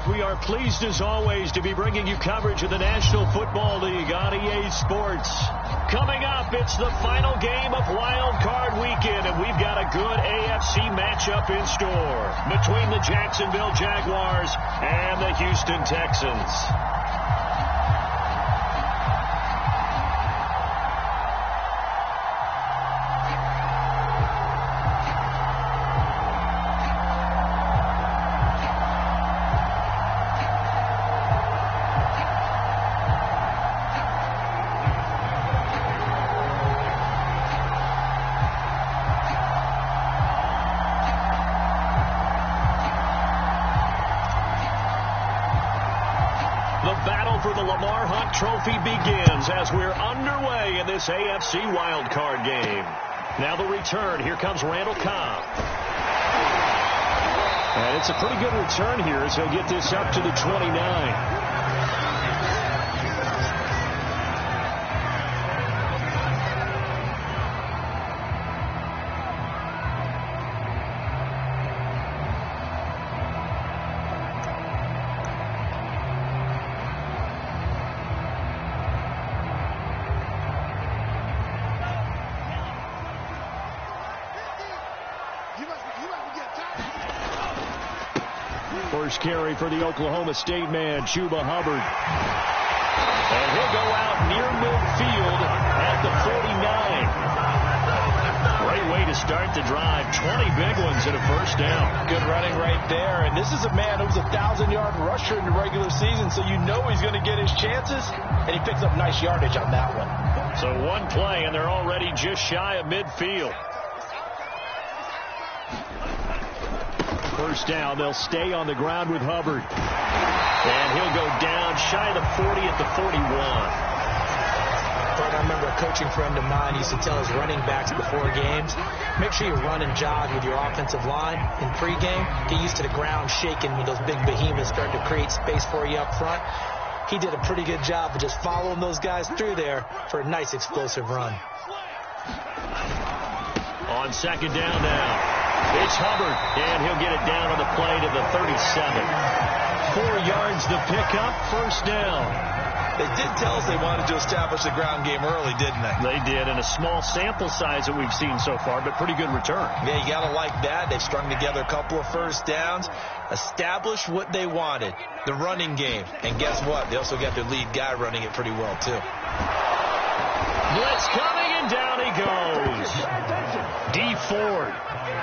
we are pleased as always to be bringing you coverage of the National Football League on EA Sports. Coming up, it's the final game of Wildcard Weekend, and we've got a good AFC matchup in store between the Jacksonville Jaguars and the Houston Texans. Trophy begins as we're underway in this AFC wildcard game. Now the return. Here comes Randall Cobb. And it's a pretty good return here as he'll get this up to the 29. First carry for the Oklahoma State man, Chuba Hubbard. And he'll go out near midfield at the 49. Great way to start the drive. 20 big ones and a first down. Good running right there. And this is a man who was a 1,000-yard rusher in the regular season, so you know he's going to get his chances. And he picks up nice yardage on that one. So one play, and they're already just shy of midfield. First down, they'll stay on the ground with Hubbard. And he'll go down shy of the 40 at the 41. I remember a coaching friend of mine used to tell his running backs before games, make sure you run and jog with your offensive line in pregame. Get used to the ground shaking when those big behemoths start to create space for you up front. He did a pretty good job of just following those guys through there for a nice explosive run. On second down now. It's Hubbard, and he'll get it down on the play to the 37. 4 yards to pick up, first down. They did tell us they wanted to establish the ground game early, didn't they? They did, and a small sample size that we've seen so far, but pretty good return. Yeah, you got to like that. They've strung together a couple of first downs, established what they wanted, the running game. And guess what? They also got their lead guy running it pretty well, too. Blitz coming, and down he goes. D. Ford.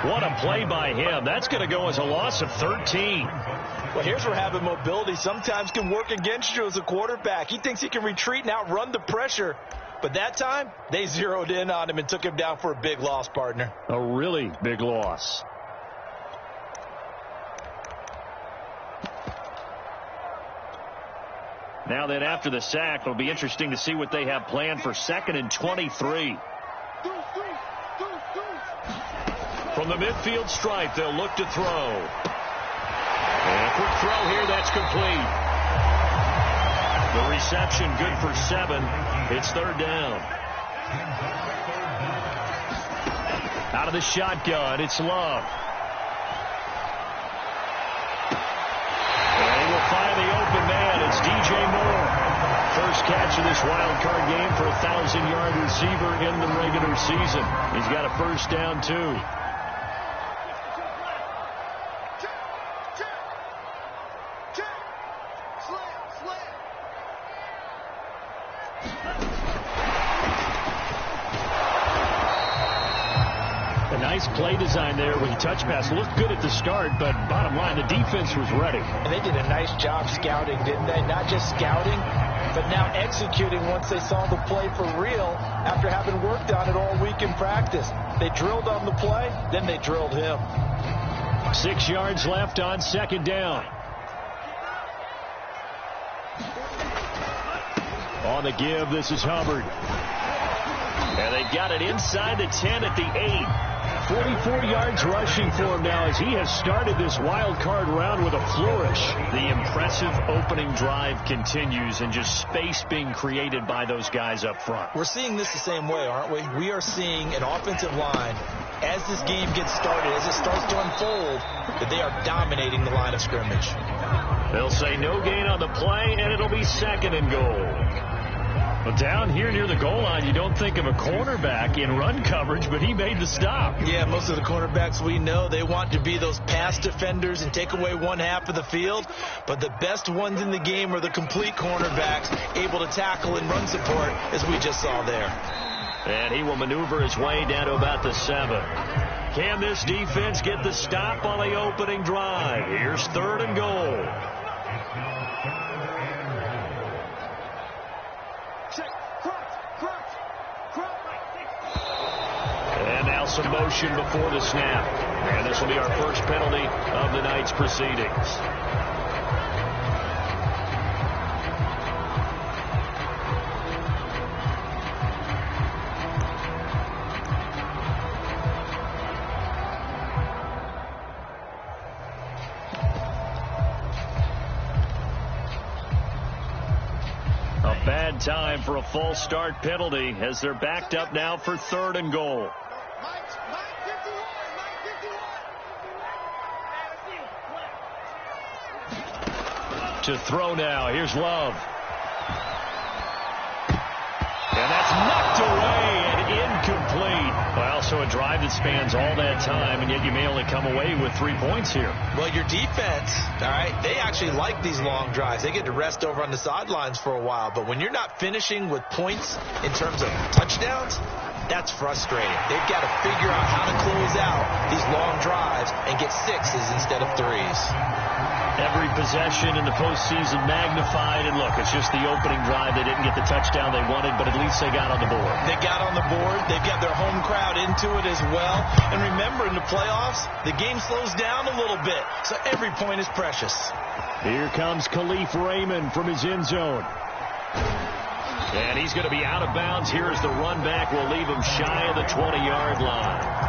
What a play by him. That's going to go as a loss of 13. Well, here's where having mobility sometimes can work against you as a quarterback. He thinks he can retreat and outrun the pressure. But that time, they zeroed in on him and took him down for a big loss, partner. A really big loss. Now then, after the sack, it'll be interesting to see what they have planned for 2nd and 23. From the midfield stripe, they'll look to throw. And a quick throw here, that's complete. The reception good for 7. It's third down. Out of the shotgun, it's Love. And he will find the open man. It's DJ Moore. First catch of this wild card game for a 1,000-yard receiver in the regular season. He's got a first down, too. Nice play design there with a touch pass. Looked good at the start, but bottom line, the defense was ready. And they did a nice job scouting, didn't they? Not just scouting, but now executing once they saw the play for real after having worked on it all week in practice. They drilled on the play, then they drilled him. 6 yards left on second down. On the give, this is Hubbard. And they got it inside the 10 at the 8. 44 yards rushing for him now as he has started this wild card round with a flourish. The impressive opening drive continues and just space being created by those guys up front. We're seeing this the same way, aren't we? We are seeing an offensive line as this game gets started, as it starts to unfold, that they are dominating the line of scrimmage. They'll say no gain on the play, and it'll be 2nd and goal. Well, down here near the goal line, you don't think of a cornerback in run coverage, but he made the stop. Yeah, most of the cornerbacks we know, they want to be those pass defenders and take away one half of the field. But the best ones in the game are the complete cornerbacks, able to tackle and run support, as we just saw there. And he will maneuver his way down to about the 7. Can this defense get the stop on the opening drive? Here's 3rd and goal. And now some motion before the snap. And this will be our first penalty of the night's proceedings. Bad time for a false start penalty as they're backed up now for 3rd and goal. To throw now. Here's Love. And that's knocked away and incomplete. Well, so a drive that spans all that time, and yet you may only come away with 3 points here. Well, your defense, all right, they actually like these long drives. They get to rest over on the sidelines for a while. But when you're not finishing with points in terms of touchdowns, that's frustrating. They've got to figure out how to close out these long drives and get 6s instead of 3s. Every possession in the postseason magnified, and look, it's just the opening drive. They didn't get the touchdown they wanted, but at least they got on the board. They got on the board. They've got their home crowd into it as well. And remember, in the playoffs, the game slows down a little bit, so every point is precious. Here comes Khalif Raymond from his end zone. And he's going to be out of bounds. Here's the run back. Will leave him shy of the 20-yard line.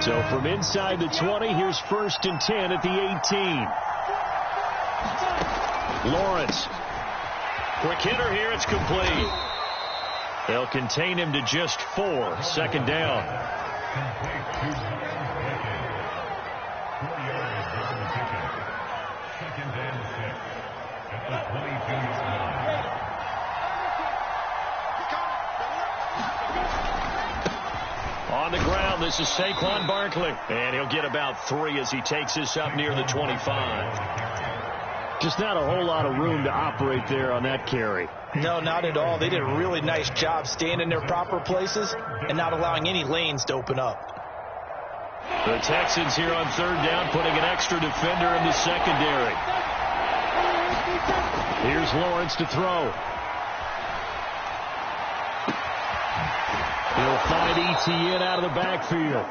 So from inside the 20, here's 1st and 10 at the 18. Lawrence. Quick hitter here. It's complete. They'll contain him to just 4. 2nd down. On the ground, this is Saquon Barkley. And he'll get about 3 as he takes this up near the 25. Just not a whole lot of room to operate there on that carry. No, not at all. They did a really nice job staying in their proper places and not allowing any lanes to open up. The Texans here on 3rd down, putting an extra defender in the secondary. Here's Lawrence to throw. He'll find Etienne out of the backfield.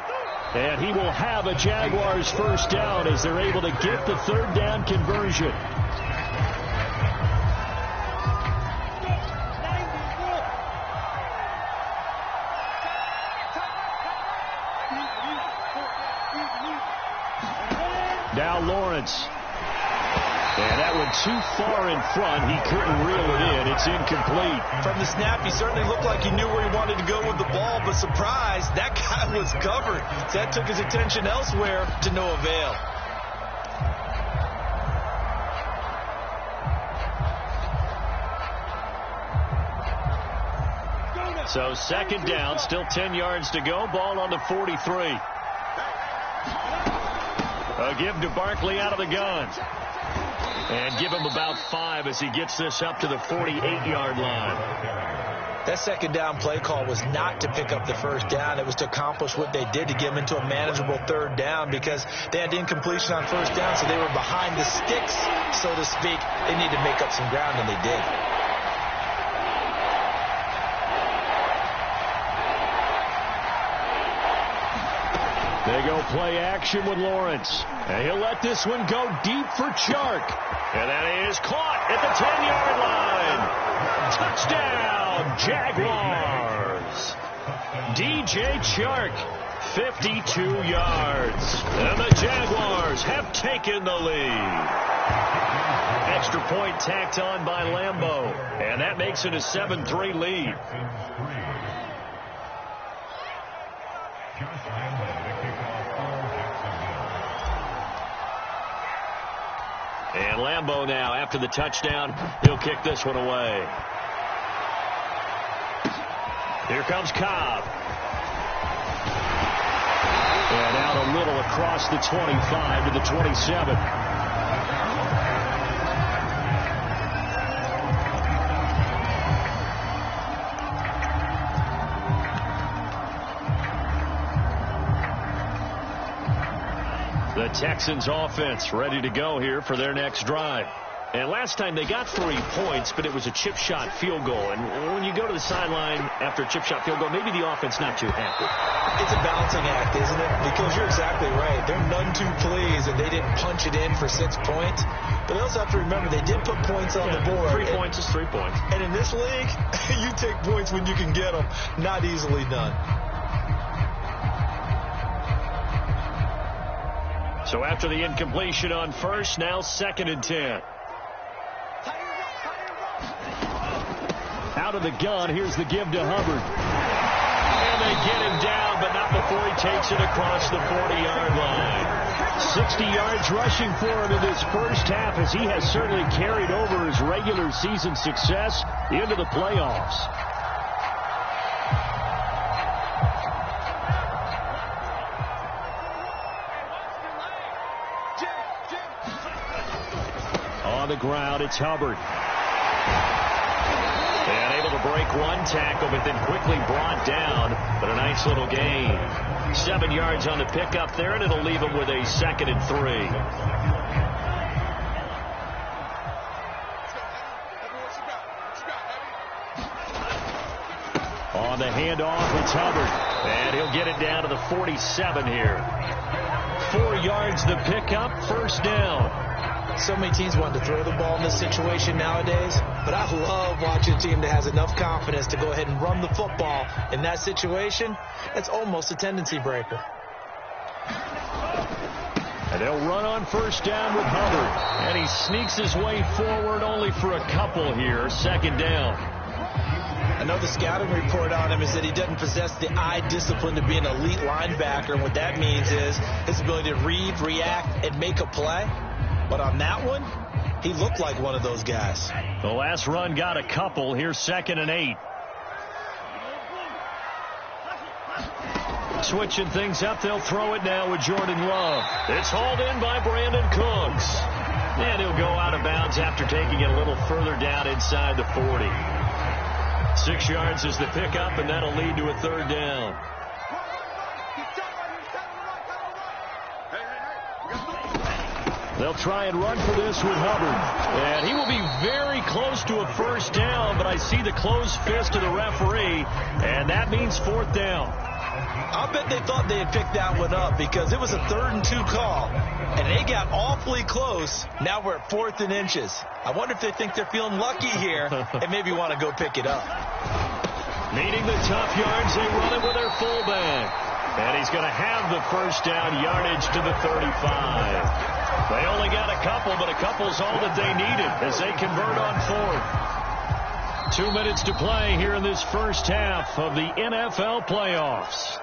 And he will have a Jaguars 1st down as they're able to get the 3rd down conversion. Now Lawrence. And that one too far in front. He couldn't reel it in. It's incomplete. From the snap, he certainly looked like he knew where he wanted to go with the ball, but surprise, that guy was covered. So that took his attention elsewhere to no avail. So 2nd down, still 10 yards to go. Ball on the 43. A give to Barkley out of the gun. And give him about 5 as he gets this up to the 48-yard line. That 2nd down play call was not to pick up the 1st down. It was to accomplish what they did to get them into a manageable 3rd down because they had incompletion on 1st down, so they were behind the sticks, so to speak. They needed to make up some ground, and they did. They go play action with Lawrence. And he'll let this one go deep for Chark. And that is caught at the 10-yard line. Touchdown, Jaguars. DJ Chark, 52 yards. And the Jaguars have taken the lead. Extra point tacked on by Lambeau. And that makes it a 7-3 lead. And Lambeau now, after the touchdown, he'll kick this one away. Here comes Cobb. And out a little across the 25 to the 27. The Texans offense ready to go here for their next drive. And last time they got 3 points, but it was a chip shot field goal. And when you go to the sideline after a chip shot field goal, maybe the offense not too happy. It's a balancing act, isn't it? Because you're exactly right. They're none too pleased, and they didn't punch it in for 6 points. But they also have to remember they did put points on the board. 3 points is 3 points. And in this league, you take points when you can get them. Not easily done. So after the incompletion on first, now 2nd and 10. Out of the gun, here's the give to Hubbard. And they get him down, but not before he takes it across the 40-yard line. 60 yards rushing for him in this first half, as he has certainly carried over his regular season success into the playoffs. On the ground, it's Hubbard. And able to break one tackle, but then quickly brought down. But a nice little gain. 7 yards on the pickup there, and it'll leave him with a 2nd and 3. On the handoff, it's Hubbard. And he'll get it down to the 47 here. 4 yards the pickup, first down. So many teams want to throw the ball in this situation nowadays, but I love watching a team that has enough confidence to go ahead and run the football in that situation. That's almost a tendency breaker. And they'll run on first down with Hubbard. And he sneaks his way forward only for a couple here, 2nd down. I know the scouting report on him is that he doesn't possess the eye discipline to be an elite linebacker. And what that means is his ability to read, react, and make a play. But on that one, he looked like one of those guys. The last run got a couple. Here's 2nd and 8. Switching things up, they'll throw it now with Jordan Love. It's hauled in by Brandon Cooks. And he'll go out of bounds after taking it a little further down inside the 40. 6 yards is the pickup, and that'll lead to a 3rd down. They'll try and run for this with Hubbard. And he will be very close to a first down, but I see the closed fist of the referee, and that means 4th down. I bet they thought they had picked that one up because it was a 3rd and 2 call, and they got awfully close. Now we're at 4th and inches. I wonder if they think they're feeling lucky here and maybe want to go pick it up. Needing the tough yards, they run it with their fullback. And he's going to have the first down yardage to the 35. They only got a couple, but a couple's all that they needed as they convert on 4th. 2 minutes to play here in this first half of the NFL playoffs.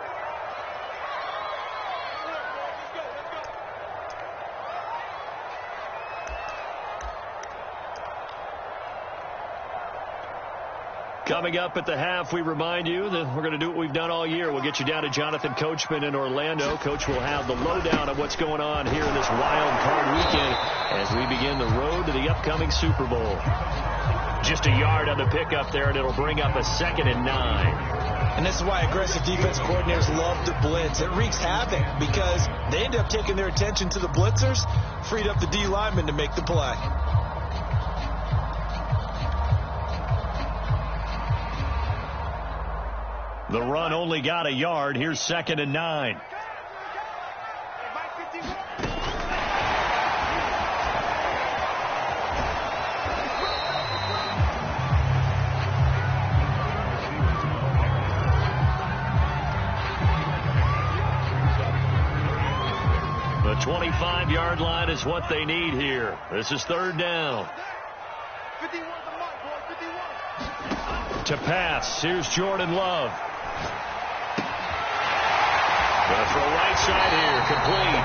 Coming up at the half, we remind you that we're going to do what we've done all year. We'll get you down to Jonathan Coachman in Orlando. Coach will have the lowdown of what's going on here in this wild card weekend as we begin the road to the upcoming Super Bowl. Just a yard on the pickup there, and it'll bring up a 2nd and 9. And this is why aggressive defense coordinators love to blitz. It wreaks havoc because they end up taking their attention to the blitzers, freed up the D lineman to make the play. The run only got a yard. Here's 2nd and 9. 25-yard line is what they need here. This is third down. To pass, here's Jordan Love. Going to throw right side here, complete.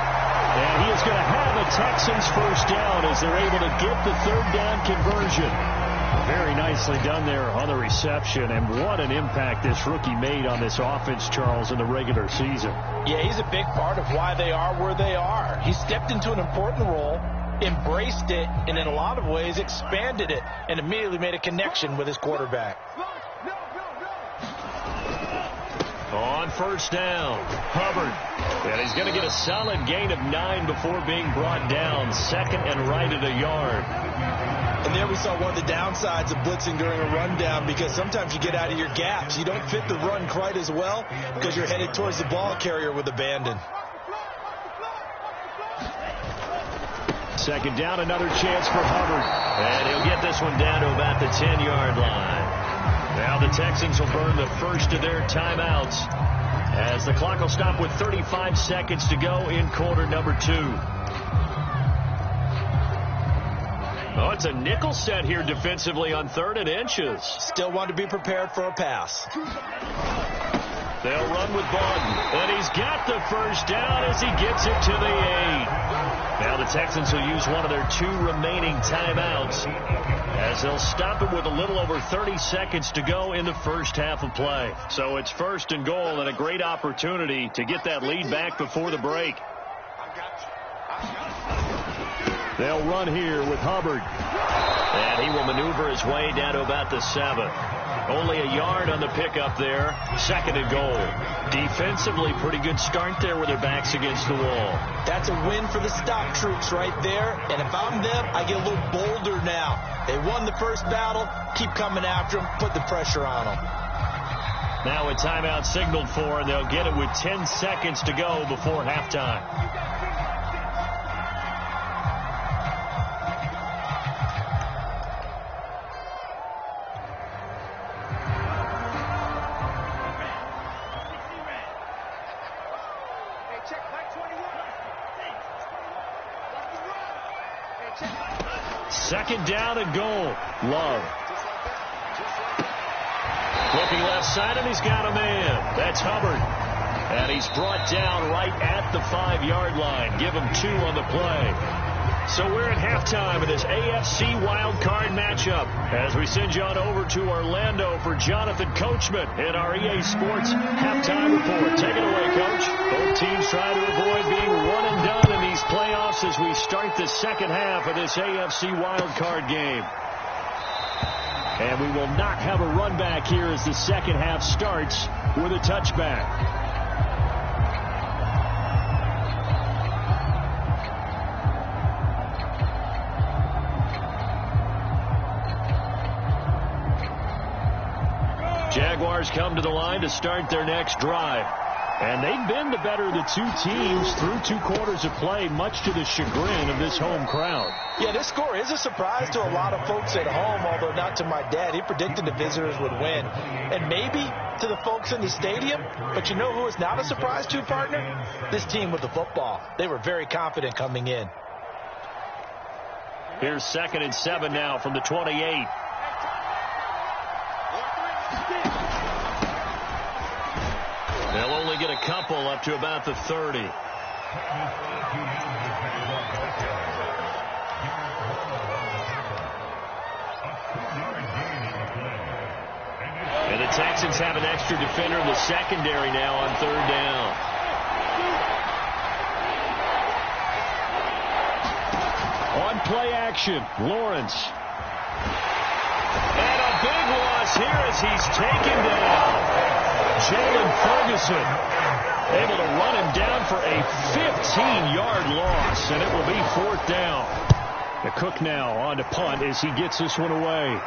And he is going to have a Texans first down as they're able to get the third down conversion. Very nicely done there on the reception, and what an impact this rookie made on this offense, Charles, in the regular season. Yeah, he's a big part of why they are where they are. He stepped into an important role, embraced it, and in a lot of ways expanded it, and immediately made a connection with his quarterback. On first down, Hubbard. And he's going to get a solid gain of 9 before being brought down. Second and right at a yard. And there we saw one of the downsides of blitzing during a rundown, because sometimes you get out of your gaps. You don't fit the run quite as well because you're headed towards the ball carrier with abandon. Second down, another chance for Hubbard. And he'll get this one down to about the 10-yard line. Now the Texans will burn the first of their timeouts as the clock will stop with 35 seconds to go in quarter number 2. Oh, it's a nickel set here defensively on 3rd and inches. Still want to be prepared for a pass. They'll run with Baldwin, and he's got the first down as he gets it to the 8. Now the Texans will use one of their 2 remaining timeouts as they'll stop it with a little over 30 seconds to go in the first half of play. So it's first and goal, and a great opportunity to get that lead back before the break. They'll run here with Hubbard. And he will maneuver his way down to about the 7. Only a yard on the pickup there. Second and goal. Defensively, pretty good start there with their backs against the wall. That's a win for the stock troops right there. And if I'm them, I get a little bolder now. They won the first battle. Keep coming after them. Put the pressure on them. Now a timeout signaled for, and they'll get it with 10 seconds to go before halftime. Second down and goal. Love. Looking left side, and he's got a man. That's Hubbard. And he's brought down right at the 5-yard line. Give him 2 on the play. So we're at halftime of this AFC Wildcard matchup as we send you on over to Orlando for Jonathan Coachman in our EA Sports Halftime Report. Take it away, Coach. Both teams trying to avoid being one and done in these playoffs as we start the second half of this AFC Wildcard game. And we will not have a run back here as the second half starts with a touchback. Jaguars come to the line to start their next drive. And they've been the better of the 2 teams through 2 quarters of play, much to the chagrin of this home crowd. Yeah, this score is a surprise to a lot of folks at home, although not to my dad. He predicted the visitors would win. And maybe to the folks in the stadium. But you know who is not a surprise to, partner? This team with the football. They were very confident coming in. Here's 2nd and 7 now from the 28. They'll only get a couple up to about the 30. And the Texans have an extra defender in the secondary now on 3rd down. On play action, Lawrence. And a big loss here as he's taken down. Jalen Ferguson able to run him down for a 15-yard loss, and it will be 4th down. The Cook now on to punt as he gets this one away.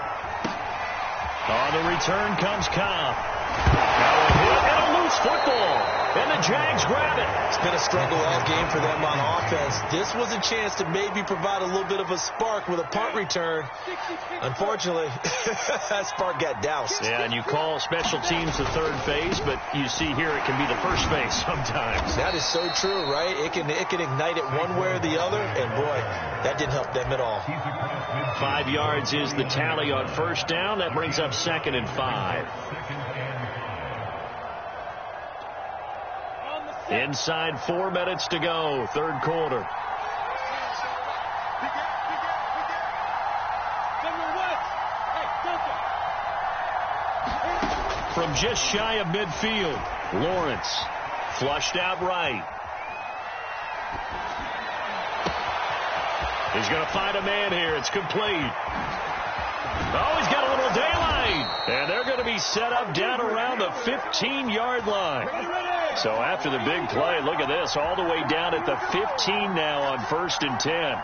On the return comes Cobb. Now a hit and a loose football. And the Jags grab it. It's been a struggle all game for them on offense. This was a chance to maybe provide a little bit of a spark with a punt return. Unfortunately, that spark got doused. Yeah, and you call special teams the third phase, but you see here it can be the first phase sometimes. That is so true, right? It can ignite it one way or the other, and boy, that didn't help them at all. 5 yards is the tally on first down. That brings up 2nd and 5. Inside 4 minutes to go, third quarter. From just shy of midfield, Lawrence flushed out right. He's going to find a man here. It's complete. Oh, he's got a little daylight. And they're going to be set up down around the 15-yard line. So after the big play, look at this, all the way down at the 15 now on 1st and 10.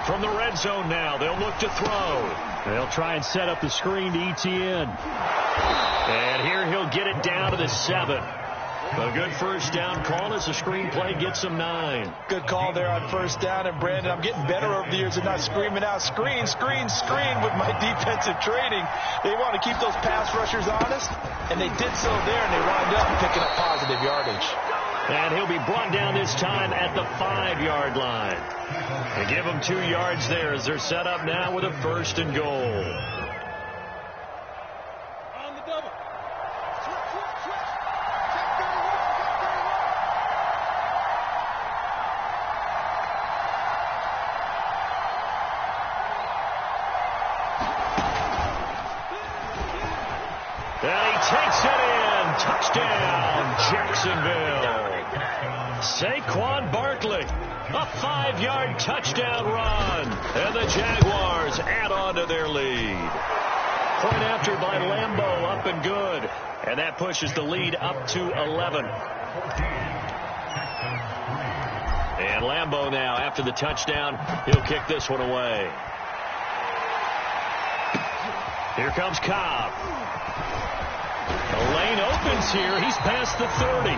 From the red zone now, they'll look to throw. They'll try and set up the screen to Etienne. And here he'll get it down to the 7. A good first down call as the screen play gets him 9. Good call there on first down. And, Brandon, I'm getting better over the years and not screaming out, screen, screen, screen with my defensive training. They want to keep those pass rushers honest, and they did so there, and they wound up picking up positive yardage. And he'll be brought down this time at the 5-yard line. They give him 2 yards there as they're set up now with a 1st and goal. Takes it in. Touchdown, Jacksonville. Saquon Barkley, a 5-yard touchdown run. And the Jaguars add on to their lead. Point after by Lambeau, up and good. And that pushes the lead up to 11. And Lambeau now, after the touchdown, he'll kick this one away. Here comes Cobb. The lane opens here. He's past the 30.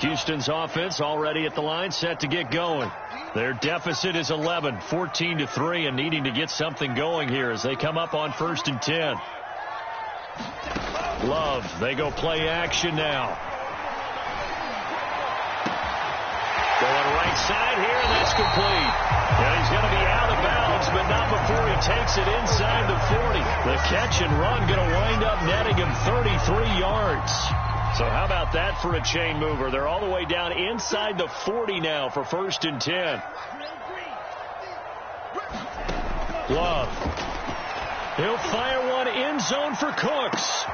Houston's offense already at the line, set to get going. Their deficit is 11, 14-3, and needing to get something going here as they come up on 1st and 10. Love, they go play action now. Going right side here, and that's complete. And he's going to be out of bounds, but not before he takes it inside the 40. The catch and run going to wind up netting him 33 yards. So how about that for a chain mover? They're all the way down inside the 40 now for 1st and 10. Love. He'll fire one end zone for Cooks.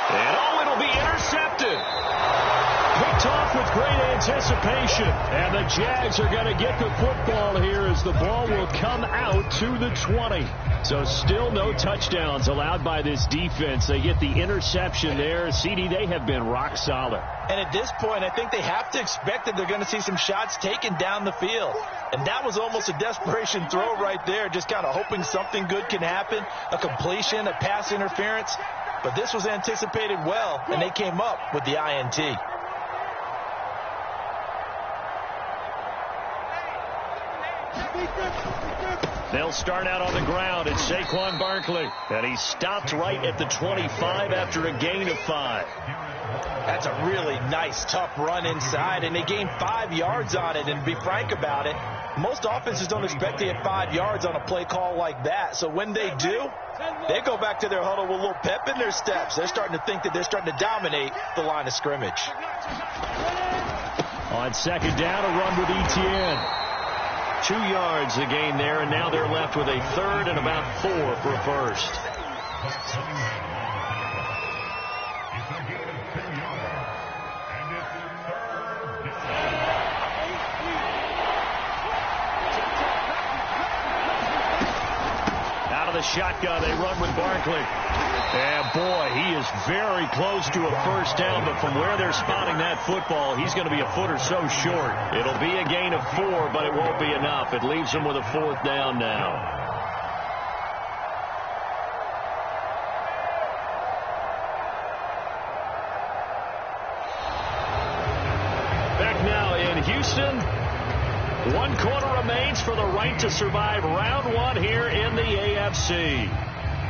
And oh, it'll be intercepted. Picked off with great anticipation. And the Jags are going to get the football here as the ball will come out to the 20. So still no touchdowns allowed by this defense. They get the interception there. CD, they have been rock solid. And at this point, I think they have to expect that they're going to see some shots taken down the field. And that was almost a desperation throw right there, just kind of hoping something good can happen, a completion, a pass interference. But this was anticipated well, and they came up with the INT. They'll start out on the ground. It's Saquon Barkley. And he stopped right at the 25 after a gain of 5. That's a really nice, tough run inside, and they gained 5 yards on it. And to be frank about it, most offenses don't expect to get 5 yards on a play call like that. So when they do, they go back to their huddle with a little pep in their steps. They're starting to think that they're starting to dominate the line of scrimmage. On 2nd down, a run with Etienne. 2 yards the gain there, and now they're left with a 3rd and about 4 for a 1st. the shotgun. They run with Barkley. And, boy, he is very close to a first down, but from where they're spotting that football, he's going to be a foot or so short. It'll be a gain of 4, but it won't be enough. It leaves them with a 4th down now. Houston, 1 quarter remains for the right to survive round 1 here in the AFC.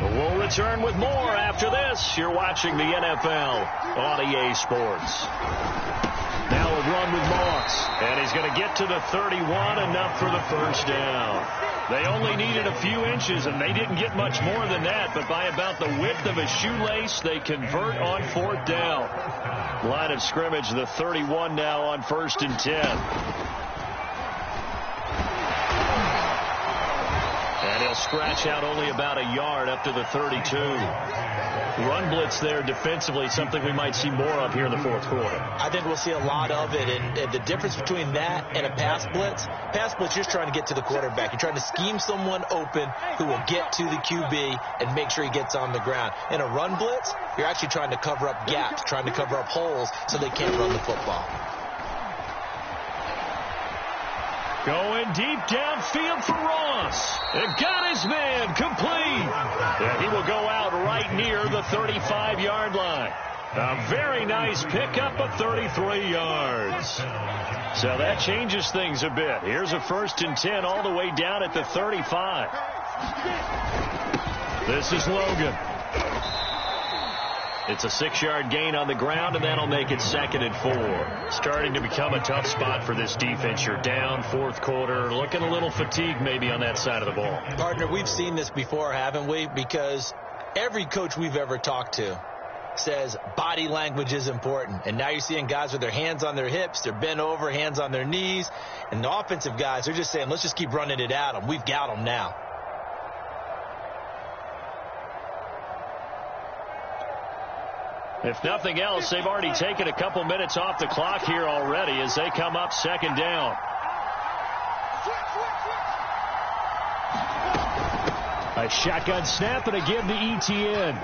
We'll return with more after this. You're watching the NFL on EA Sports. Now a run with Moss, and he's going to get to the 31, enough for the first down. They only needed a few inches, and they didn't get much more than that, but by about the width of a shoelace, they convert on 4th down. Line of scrimmage, the 31 now on 1st and 10. And he'll scratch out only about a yard up to the 32. Run blitz there defensively, something we might see more of here in the 4th quarter. I think we'll see a lot of it, and the difference between that and a pass blitz, you're just trying to get to the quarterback. You're trying to scheme someone open who will get to the QB and make sure he gets on the ground. In a run blitz, you're actually trying to cover up gaps, trying to cover up holes so they can't run the football. Going deep downfield for Ross. And got his man complete. And he will go out right near the 35-yard line. A very nice pickup of 33 yards. So that changes things a bit. Here's a 1st and 10 all the way down at the 35. This is Logan. It's a 6-yard gain on the ground, and that'll make it 2nd and 4. Starting to become a tough spot for this defense. You're down 4th quarter, looking a little fatigued maybe on that side of the ball. Partner, we've seen this before, haven't we? Because every coach we've ever talked to says body language is important. And now you're seeing guys with their hands on their hips, they're bent over, hands on their knees. And the offensive guys are just saying, let's just keep running it at them. We've got them now. If nothing else, they've already taken a couple minutes off the clock here already as they come up 2nd down. A shotgun snap and again to ETN.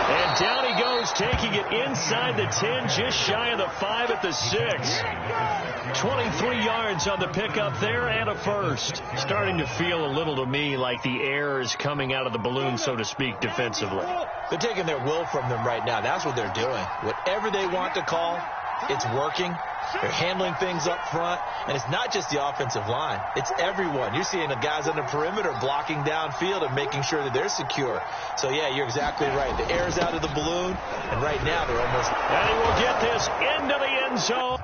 And down he goes, taking it inside the 10, just shy of the 5 at the 6. 23 yards on the pickup there and a first. Starting to feel a little to me like the air is coming out of the balloon, so to speak, defensively. They're taking their will from them right now. That's what they're doing. Whatever they want to call, it's working. They're handling things up front. And it's not just the offensive line. It's everyone. You're seeing the guys on the perimeter blocking downfield and making sure that they're secure. So, yeah, you're exactly right. The air's out of the balloon, and right now they're almost... And he will get this into the end zone.